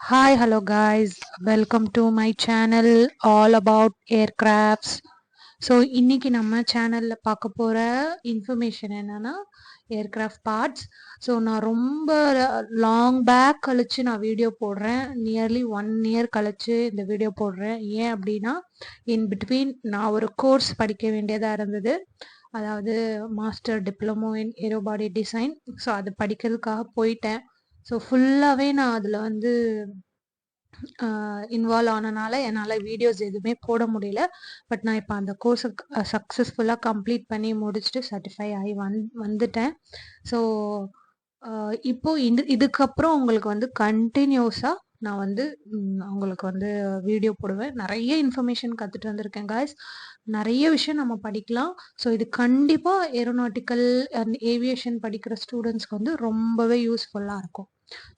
Hi, hello guys. Welcome to my channel all about aircrafts. So இன்னைக்கு நம்ம சேனல்ல பார்க்க போற இன்ஃபர்மேஷன் என்னன்னா ஏர்கிராஃப்ட் பார்ட்ஸ். ஸோ நான் ரொம்ப லாங் பேக் கழிச்சு நான் வீடியோ போடுறேன். நியர்லி 1 இயர் கழிச்சு இந்த வீடியோ போடுறேன். ஏன் அப்படின்னா இன் பிட்வீன் நான் ஒரு கோர்ஸ் படிக்க வேண்டியதாக இருந்தது. அதாவது master diploma in aero body design. So அது படிக்கிறதுக்காக போயிட்டேன். ஸோ ஃபுல்லாகவே நான் அதில் வந்து இன்வால்வ் ஆனனால என்னால் வீடியோஸ் எதுவுமே போட முடியல. பட் நான் இப்போ அந்த கோர்ஸை சக்ஸஸ்ஃபுல்லாக கம்ப்ளீட் பண்ணி முடிச்சுட்டு சர்டிஃபை ஆகி வந்துட்டேன். ஸோ இப்போ இதுக்கப்புறம் உங்களுக்கு வந்து கண்டினியூஸாக நான் வந்து உங்களுக்கு வந்து வீடியோ போடுவேன். நிறைய இன்ஃபர்மேஷன் கற்றுட்டு வந்திருக்கேன் காய்ஸ். நிறைய விஷயம் நம்ம படிக்கலாம். ஸோ இது கண்டிப்பாக ஏரோநாட்டிக்கல் அண்ட் ஏவியேஷன் படிக்கிற ஸ்டூடெண்ட்ஸ்க்கு வந்து ரொம்பவே யூஸ்ஃபுல்லாக இருக்கும்.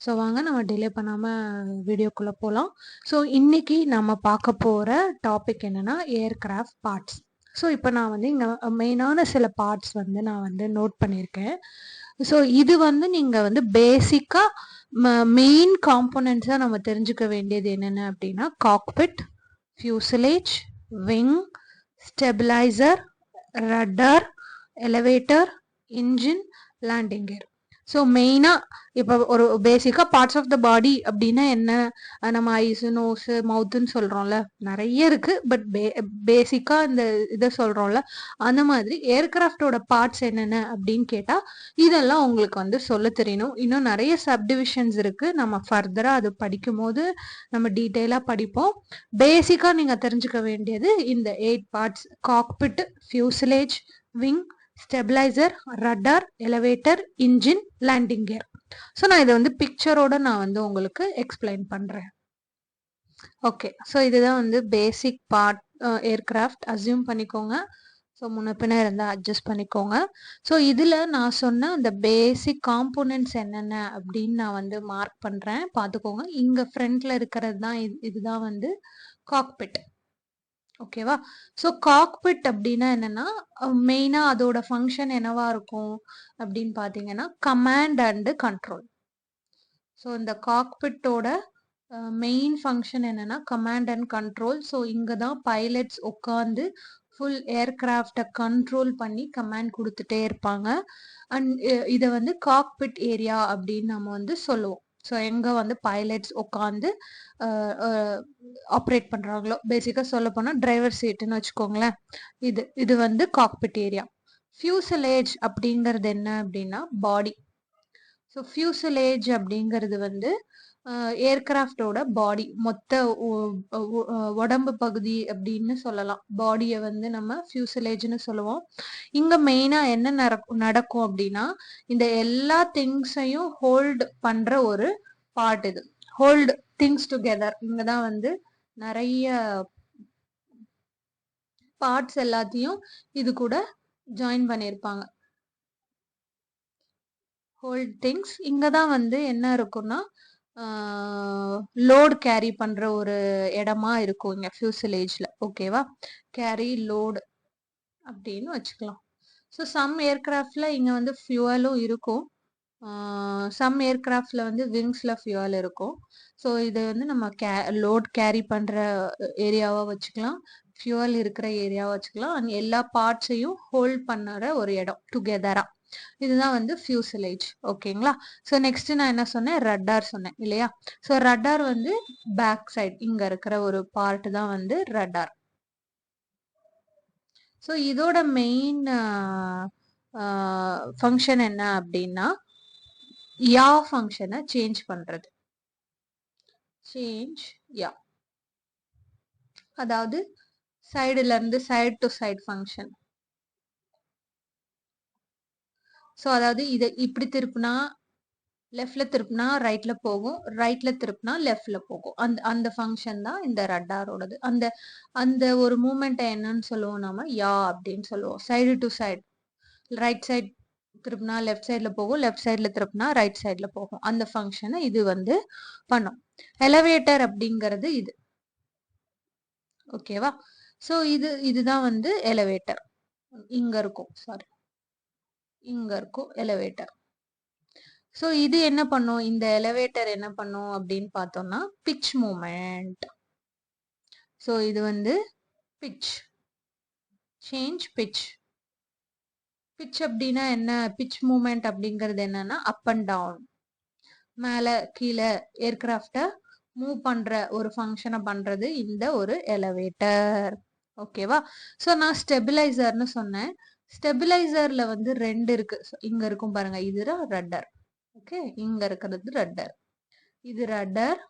ஸோ வாங்க நம்ம டிலே பண்ணாமல் வீடியோக்குள்ளே போகலாம். ஸோ இன்னைக்கு நம்ம பார்க்க போகிற டாபிக் என்னன்னா ஏர்கிராஃப்ட் பார்ட்ஸ். ஸோ இப்போ நான் வந்து இங்கே மெயினான சில பார்ட்ஸ் வந்து நான் வந்து நோட் பண்ணியிருக்கேன். ஸோ இது வந்து நீங்கள் வந்து பேசிக்காக மெயின் காம்போனன்ட்ஸாக நம்ம தெரிஞ்சுக்க வேண்டியது என்னென்ன அப்படின்னா cockpit, fuselage, wing, stabiliser, rudder, elevator, engine, landing gear. So மெயினாக இப்போ ஒரு பேசிக்காக பார்ட்ஸ் ஆஃப் த பாடி அப்படின்னா என்ன, நம்ம ஐஸு, நோஸு, மவுத்துன்னு சொல்கிறோம்ல, நிறைய இருக்குது. பட் பேசிக்காக இந்த இதை சொல்கிறோம்ல, அந்த மாதிரி ஏர்கிராஃப்டோட பார்ட்ஸ் என்னென்ன அப்படின்னு கேட்டால் இதெல்லாம் உங்களுக்கு வந்து சொல்ல தெரியணும். இன்னும் நிறைய சப்டிவிஷன்ஸ் இருக்குது. நம்ம ஃபர்தராக அது படிக்கும் போது நம்ம டீட்டெயிலாக படிப்போம். பேசிக்காக நீங்கள் தெரிஞ்சுக்க வேண்டியது இந்த 8 parts: cockpit, fuselage, wing, stabiliser, rudder, elevator, engine, landing gear. So நான் இதை வந்து பிக்சரோட நான் வந்து உங்களுக்கு எக்ஸ்பிளைன் பண்றேன். ஓகே, ஸோ இதுதான் வந்து பேசிக் பார்ட் ஏர்கிராஃப்ட். அசியூம் பண்ணிக்கோங்க. ஸோ முன்ன பின்ன இருந்தால் அட்ஜஸ்ட் பண்ணிக்கோங்க. ஸோ இதில் நான் சொன்ன அந்த பேசிக் காம்போனன்ட்ஸ் என்னென்ன அப்படின்னு நான் வந்து மார்க் பண்ணுறேன், பார்த்துக்கோங்க. இங்கே ஃப்ரண்ட்ல இருக்கிறது தான் இதுதான் வந்து காக்பிட். ஓகேவா? ஸோ காக்பிட் அப்படின்னா என்னன்னா மெயினாக அதோட ஃபங்க்ஷன் என்னவா இருக்கும் அப்படின்னு பார்த்தீங்கன்னா கமாண்ட் அண்டு கண்ட்ரோல். ஸோ இந்த காக்பிட்டோட மெயின் ஃபங்க்ஷன் என்னன்னா கமாண்ட் அண்ட் கண்ட்ரோல். ஸோ இங்கே தான் பைலட்ஸ் உட்காந்து ஃபுல் ஏர்கிராஃப்டை கண்ட்ரோல் பண்ணி கமாண்ட் கொடுத்துட்டே இருப்பாங்க. அண்ட் இதை வந்து காக்பிட் ஏரியா அப்படின்னு நம்ம வந்து சொல்லுவோம். ஸோ எங்கே வந்து பைலட்ஸ் உட்காந்து ஆப்ரேட் பண்ணுறாங்களோ, பேசிக்காக சொல்ல போனால் டிரைவர் சீட்டுன்னு வச்சுக்கோங்களேன். இது வந்து காக்பிட் ஏரியா. ஃபியூசலேஜ் அப்படிங்கிறது என்ன அப்படின்னா பாடி. ஸோ ஃபியூசலேஜ் அப்படிங்கிறது வந்து ஏர்கிராஃப்டோட பாடி, மொத்த உடம்பு பகுதி அப்படின்னு சொல்லலாம். பாடியை வந்து நம்ம ஃபியூசலேஜ்னு சொல்லுவோம். இங்க மெயினா என்ன நடக்கும் அப்படின்னா இந்த எல்லா திங்ஸையும் ஹோல்ட் பண்ற ஒரு பார்ட் இது. Hold things together. இங்கதான் வந்து நிறைய பார்ட்ஸ் எல்லாத்தையும் இது கூட ஜாயின் பண்ணியிருப்பாங்க. Hold things. இங்க தான் வந்து என்ன இருக்கும்னா லோட் கேரி பண்ற ஒரு இடமா இருக்கும் இங்க ஃபியூசலேஜ்ல. ஓகேவா? கேரி லோடு அப்படின்னு வச்சுக்கலாம். ஸோ சம் ஏர்கிராஃப்ட்ல இங்க வந்து ஃபியூவலும் இருக்கும். சம் ஏர்கிராஃப்ட்ல வந்து விங்ஸ்ல ஃபியூவல் இருக்கும். ஸோ இதை வந்து நம்ம லோட் கேரி பண்ற ஏரியாவா வச்சுக்கலாம், ஃபியூவல் இருக்கிற ஏரியாவா வச்சுக்கலாம். அண்ட் எல்லா பார்ட்ஸையும் ஹோல்ட் பண்ணுற ஒரு இடம் டுகெதரா. இதுதான் வந்து ஃபியூசலேஜ். ஓகேங்களா? ஸோ நெக்ஸ்ட் நான் என்ன சொன்னேன், ரட்டார் சொன்னேன் இல்லையா? ஸோ ரட்டார் வந்து பேக் சைட் இங்க இருக்கிற ஒரு பார்ட் தான் வந்து ரட்டார். ஸோ இதோட மெயின் ஃபங்க்ஷன் என்ன அப்படின்னா யா ஃபங்க்ஷனை சேஞ்ச் பண்றது. சேஞ்ச் யா, அதாவது சைடுல இருந்து side to side function. So அதாவது இதை இப்படி திருப்பினா லெஃப்ட்ல திருப்பினா ரைட்ல போகும், ரைட்ல திருப்பினா லெஃப்ட்ல போகும். அந்த ஃபங்க்ஷன் தான் இந்த ரட்டாரோடது. அந்த அந்த ஒரு மூமெண்ட்டை என்னன்னு சொல்லுவோம் நாம, யா அப்படின்னு சொல்லுவோம். Side to side, right side திருப்பினா லெஃப்ட் சைட்ல போகும், லெஃப்ட் சைட்ல திருப்பினா ரைட் சைட்ல போகும். அந்த ஃபங்க்ஷனை இது வந்து பண்ணும். எலிவேட்டர் அப்படிங்கிறது இது. ஓகேவா? ஸோ இதுதான் வந்து எலிவேட்டர். இங்க இருக்கும், சாரி, இங்க இருக்கும் எலிவேட்டர். ஸோ இது என்ன பண்ணும், இந்த எலிவேட்டர் என்ன பண்ணும் அப்படின்னு பார்த்தோம்னா பிட்ச் மூமெண்ட். ஸோ இது வந்து பிட்ச், சேஞ்ச் பிட்ச். பிட்ச் அப்படின்னா என்ன, பிட்ச் மூமெண்ட் அப்படிங்கிறது என்னன்னா அப் அண்ட் டவுன், மேலே கீழே ஏர்கிராஃப்டை மூவ் பண்ற ஒரு ஃபங்க்ஷனை பண்றது இந்த ஒரு எலிவேட்டர். ஓகேவா? ஸோ நான் ஸ்டெபிலைசர்னு சொன்னேன். ஸ்டெபிலைசர்ல வந்து ரெண்டு இருக்கு. இங்க இருக்கும் பாருங்க, இது ரட்டர். ஓகே, இங்க இருக்கிறது ரட்டர், இது ரட்டர்,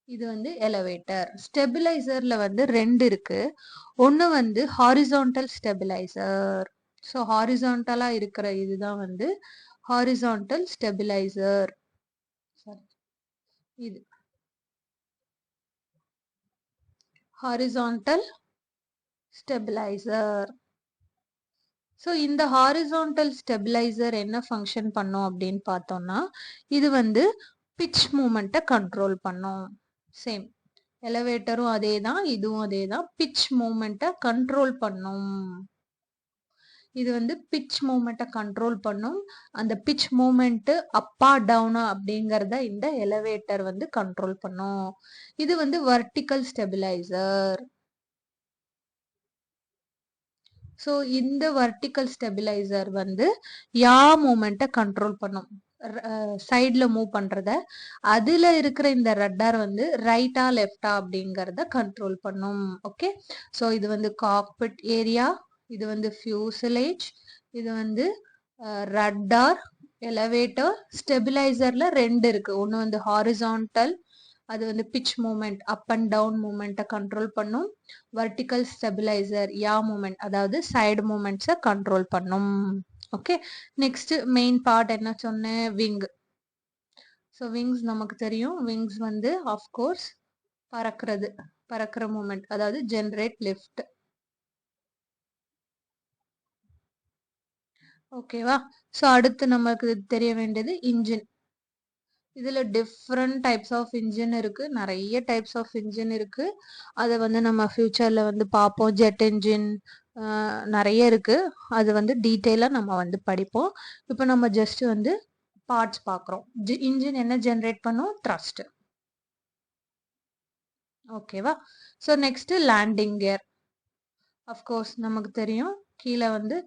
இது வந்து எலிவேட்டர். ஸ்டெபிலைசர்ல வந்து ரெண்டு இருக்கு. ஒன்னு வந்து ஹாரிசான்டல் ஸ்டெபிலைசர். ஸோ ஹாரிசான்டலா இருக்கிற இதுதான் வந்து ஹாரிசான்டல் ஸ்டெபிலைசர். இது ஹாரிசான்டல் ஸ்டெபிலைசர். ஸோ இந்த ஹாரிசான்டல் ஸ்டெபிலைசர் என்ன ஃபங்க்ஷன் பண்ணும் அப்படின்னு பார்த்தோம்னா, இது வந்து பிட்ச் மூமெண்ட்டை கண்ட்ரோல் பண்ணும். சேம், எலிவேட்டரும் அதே தான், இதுவும் அதே தான், பிட்ச் மூமெண்ட்டை கண்ட்ரோல் பண்ணும். இது வந்து பிட்ச் மூமெண்ட்டை கண்ட்ரோல் பண்ணும். அந்த பிட்ச் மூமெண்ட் அப்பா டவுனா அப்படிங்கிறத இந்த எலிவேட்டர் வந்து கண்ட்ரோல் பண்ணும். இது வந்து வெர்டிக்கல் ஸ்டெபிலைசர். ஸோ இந்த வெர்டிக்கல் ஸ்டெபிலைசர் வந்து யா மூமெண்ட்டை கண்ட்ரோல் பண்ணும், சைட்ல மூவ் பண்றத. அதுல இருக்கிற இந்த ரட்டார் வந்து ரைட்டா லெஃப்டா அப்படிங்கறத கண்ட்ரோல் பண்ணும். ஓகே, ஸோ இது வந்து காக்பிட் ஏரியா, இது வந்து ஃபியூசலேஜ், இது வந்து ரட்டார், எலிவேட்டர். ஸ்டெபிலைசர்ல ரெண்டு இருக்கு. ஒன்னு வந்து ஹாரிசான்டல், அது வந்து pitch movement up and down மூமெண்ட்டை கண்ட்ரோல் பண்ணும். வெர்டிக்கல் ஸ்டெபிலைசர் யா மூமெண்ட், அதாவது சைடு மூமெண்ட்ஸை கண்ட்ரோல் பண்ணும். ஓகே, நெக்ஸ்ட் மெயின் பார்ட் என்ன சொன்னேன், விங். ஸோ விங்ஸ் நமக்கு தெரியும். விங்ஸ் வந்து ஆஃப்கோர்ஸ் பறக்கிறது, பறக்கிற மூமெண்ட், அதாவது ஜென்ரேட் லிஃப்ட். ஓகேவா? ஸோ அடுத்து நமக்கு தெரிய வேண்டியது இன்ஜின். இதுல டிஃப்ரெண்ட் டைப்ஸ் ஆஃப் இன்ஜின் இருக்கு, நிறைய டைப்ஸ் ஆஃப் இன்ஜின் இருக்கு. அதை வந்து நம்ம ஃபியூச்சர்ல வந்து பார்ப்போம். ஜெட் இன்ஜின் நிறைய இருக்கு, அது வந்து டீட்டெயிலாக நம்ம வந்து படிப்போம். இப்போ நம்ம ஜஸ்ட் வந்து பார்ட்ஸ் பார்க்குறோம். இன்ஜின் என்ன ஜென்ரேட் பண்ணும், த்ரஸ்ட். ஓகேவா? So next landing gear. Of course நமக்கு தெரியும், கீழே வந்து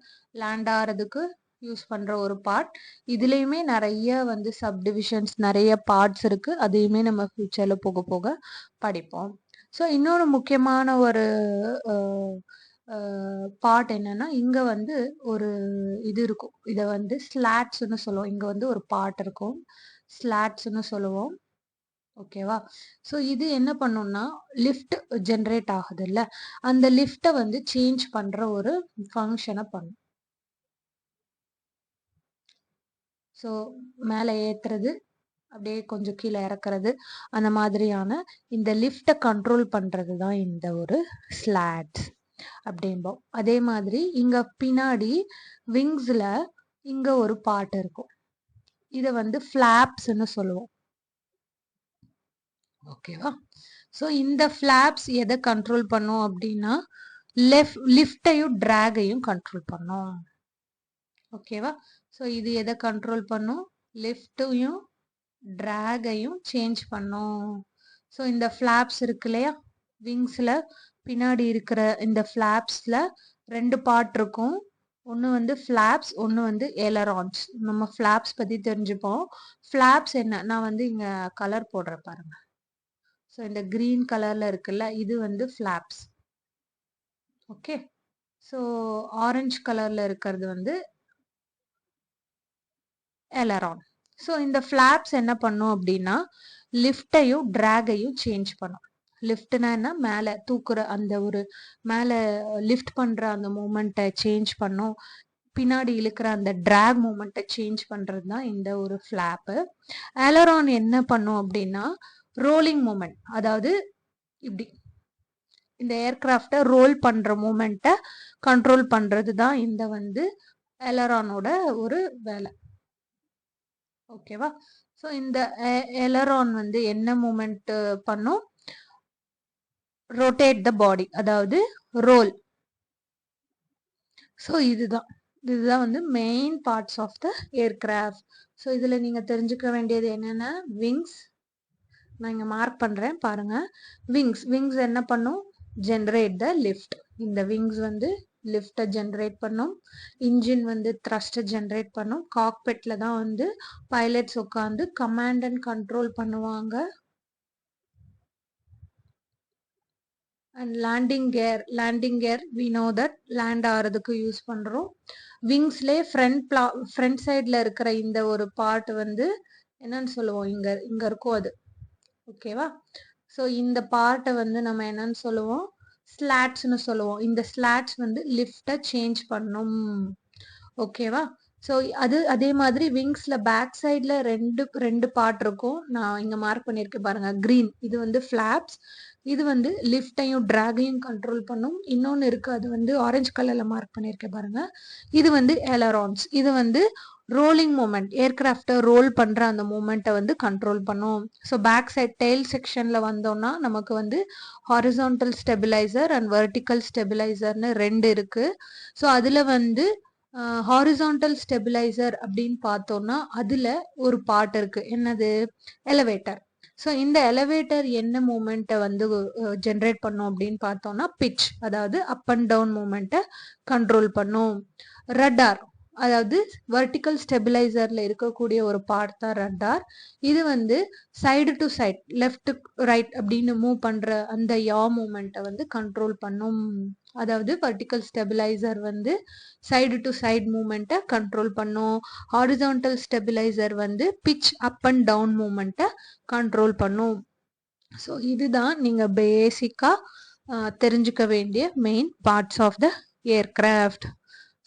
லேண்ட் ஆகிறதுக்கு யூஸ் பண்ற ஒரு பார்ட். இதுலயுமே நிறைய வந்து சப்டிவிஷன்ஸ், நிறைய பார்ட்ஸ் இருக்கு. அதையுமே நம்ம ஃபியூச்சர்ல போக போக படிப்போம். ஸோ இன்னொரு முக்கியமான ஒரு பார்ட் என்னன்னா, இங்க வந்து ஒரு இது இருக்கும், இதை வந்து ஸ்லாட்ஸ்ன்னு சொல்லுவோம். இங்க வந்து ஒரு பார்ட் இருக்கும், ஸ்லாட்ஸ்ன்னு சொல்லுவோம். ஓகேவா? ஸோ இது என்ன பண்ணும்னா, லிஃப்ட் ஜென்ரேட் ஆகுது இல்ல, அந்த லிஃப்டை வந்து சேஞ்ச் பண்ற ஒரு ஃபங்க்ஷனை பண்ணும். ஸோ மேலே ஏத்துறது, அப்படியே கொஞ்சம் கீழே இறக்குறது, அந்த மாதிரியான இந்த லிஃப்டை கண்ட்ரோல் பண்றது தான் இந்த ஒரு ஸ்லாட்ஸ் அப்படிம்போம். அதே மாதிரி இங்க பின்னாடி விங்ஸ்ல இங்க ஒரு பார்ட் இருக்கும், இதை வந்து ஃபிளாப்ஸ்ன்னு சொல்லுவோம். ஓகேவா? ஸோ இந்த ஃபிளாப்ஸ் எதை கண்ட்ரோல் பண்ணும் அப்படின்னா, லிஃப்டையும் டிராகையும் கண்ட்ரோல் பண்ணும். ஓகேவா? ஸோ இது எதை கண்ட்ரோல் பண்ணும், லிஃப்டையும் டிராகையும் சேஞ்ச் பண்ணும். ஸோ இந்த ஃபிளாப்ஸ் இருக்கு இல்லையா, விங்ஸ்ல பின்னாடி இருக்கிற இந்த ஃபிளாப்ஸ்ல ரெண்டு பார்ட் இருக்கும். ஒன்று வந்து ஃபிளாப்ஸ், ஒன்று வந்து எலரான்ஸ். நம்ம ஃபிளாப்ஸ் பத்தி தெரிஞ்சுப்போம். ஃபிளாப்ஸ் என்ன, நான் வந்து இங்க கலர் போடுறேன் பாருங்க. ஸோ இந்த கிரீன் கலர்ல இருக்குல்ல, இது வந்து ஃபிளாப்ஸ். ஓகே, ஸோ ஆரஞ்சு கலர்ல இருக்கிறது வந்து எலரான். ஸோ இந்த ஃபிளாப்ஸ் என்ன பண்ணும் அப்படின்னா, லிஃப்டையும் டிராகையும் சேஞ்ச் பண்ணும். லிஃப்ட்னா என்ன, மேலே தூக்குற அந்த ஒரு மேலே லிஃப்ட் பண்ற அந்த மூமெண்ட்டை சேஞ்ச் பண்ணும். பின்னாடி இழுக்கிற அந்த டிராக் மூமெண்ட்டை சேஞ்ச் பண்றது தான் இந்த ஒரு ஃபிளாப்பு. எலரான் என்ன பண்ணும் அப்படின்னா, ரோலிங் மூமெண்ட், அதாவது இப்படி இந்த ஏர்கிராஃப்டை ரோல் பண்ற மூமெண்ட்டை கண்ட்ரோல் பண்றது தான் இந்த வந்து எலரானோட ஒரு வேலை. ஓகேவா? ஸோ இந்த எலரான் வந்து என்ன மூமெண்ட் பண்ணும், ரொட்டேட் த பாடி, அதாவது ரோல். ஸோ இதுதான் இதுதான் வந்து main parts of the aircraft. So இதில் நீங்கள் தெரிஞ்சுக்க வேண்டியது என்னென்னா விங்ஸ். நான் இங்கே மார்க் பண்ணுறேன் பாருங்க. விங்ஸ் என்ன பண்ணும்? ஜென்ரேட் த லிஃப்ட். இந்த விங்ஸ் வந்து லிஃப்டை ஜென்ரேட் பண்ணும். இன்ஜின் வந்து த்ரஸ்ட்டை ஜென்ரேட் பண்ணும். காக்பெட்ல தான் வந்து பைலட்ஸ் உட்காந்து கமாண்ட் அண்ட் கண்ட்ரோல் பண்ணுவாங்க. And landing gear we know that land ஆகிறதுக்கு யூஸ் பண்ணுறோம். விங்ஸ்லேயே ஃப்ரண்ட் சைடில் இருக்கிற இந்த ஒரு பார்ட் வந்து என்னன்னு சொல்லுவோம்? இங்கே இருக்கும் அது. ஓகேவா? ஸோ இந்த பார்ட்டை வந்து நம்ம என்னன்னு சொல்லுவோம்? ஸ்லாட்ஸ்னு சொல்லுவோம். இந்த ஸ்லாட்ஸ் வந்து லிஃப்டை சேஞ்ச் பண்ணும். ஓகேவா? ஸோ அதே மாதிரி விங்ஸ்ல பேக் சைட்ல ரெண்டு பார்ட் இருக்கும். நான் இங்க மார்க் பண்ணியிருக்கேன் பாருங்க, கிரீன். இது வந்து ஃபிளாப்ஸ். இது வந்து லிஃப்டையும் டிராகையும் கண்ட்ரோல் பண்ணும். இன்னொன்று இருக்கு, அது வந்து ஆரஞ்சு கலர்ல மார்க் பண்ணியிருக்கேன் பாருங்க. இது வந்து எலரான்ஸ். இது வந்து ரோலிங் மூமெண்ட், ஏர்கிராஃப்டை ரோல் பண்ற அந்த மூமெண்ட்டை வந்து கண்ட்ரோல் பண்ணும். ஸோ பேக் சைட் டெயில் செக்ஷன்ல வந்தோம்னா நமக்கு வந்து ஹாரிசான்டல் ஸ்டெபிலைசர் அண்ட் வெர்டிக்கல் ஸ்டெபிலைசர்னு ரெண்டு இருக்கு. ஸோ அதுல வந்து ஹாரிசான்டல் ஸ்டெபிலைசர் அப்படின்னு பார்த்தோம்னா அதுல ஒரு பார்ட் இருக்கு. என்னது? எலவேட்டர். ஸோ இந்த எலவேட்டர் என்ன மூமெண்ட்டை வந்து ஜென்ரேட் பண்ணும் அப்படின்னு பார்த்தோம்னா பிட்ச், அதாவது அப் அண்ட் டவுன் மூமெண்ட்டை கண்ட்ரோல் பண்ணும். ரடார், அதாவது வெர்டிக்கல் ஸ்டெபிலைசர்ல இருக்கக்கூடிய ஒரு பார்ட் தான் ரடார். இது வந்து side to side, left right அப்படின்னு மூவ் பண்ற அந்த யா மூமெண்ட்டை வந்து கண்ட்ரோல் பண்ணும். அதாவது வெர்டிக்கல் ஸ்டெபிலைசர் வந்து சைடு டு சைடு மூமெண்ட்டை கண்ட்ரோல் பண்ணும். ஹாரிசான்டல் ஸ்டெபிலைசர் வந்து பிட்ச் அப் அண்ட் டவுன் மூமெண்ட்டை கண்ட்ரோல் பண்ணும். ஸோ இதுதான் நீங்க பேசிக்கா தெரிஞ்சுக்க வேண்டிய main parts of the aircraft.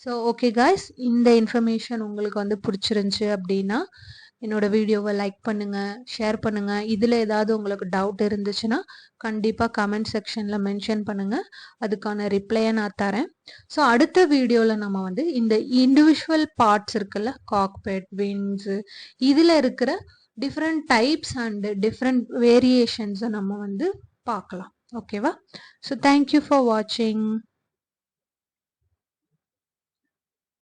So okay guys, இந்த இன்ஃபர்மேஷன் உங்களுக்கு வந்து பிடிச்சிருந்துச்சு அப்படின்னா என்னோட வீடியோவை லைக் பண்ணுங்க, ஷேர் பண்ணுங்க. இதில் ஏதாவது உங்களுக்கு டவுட் இருந்துச்சுன்னா கண்டிப்பாக கமெண்ட் செக்ஷனில் மென்ஷன் பண்ணுங்க, அதுக்கான ரிப்ளையை நான் தரேன். ஸோ அடுத்த வீடியோவில் நம்ம வந்து இந்த இண்டிவிஜுவல் பார்ட்ஸ் இருக்குல்ல, காக்பெட், விங்ஸு, இதில் இருக்கிற டிஃப்ரெண்ட் டைப்ஸ் அண்ட் டிஃப்ரெண்ட் வேரியேஷன்ஸை நம்ம வந்து பார்க்கலாம். ஓகேவா? ஸோ தேங்க்யூ ஃபார் வாட்சிங்.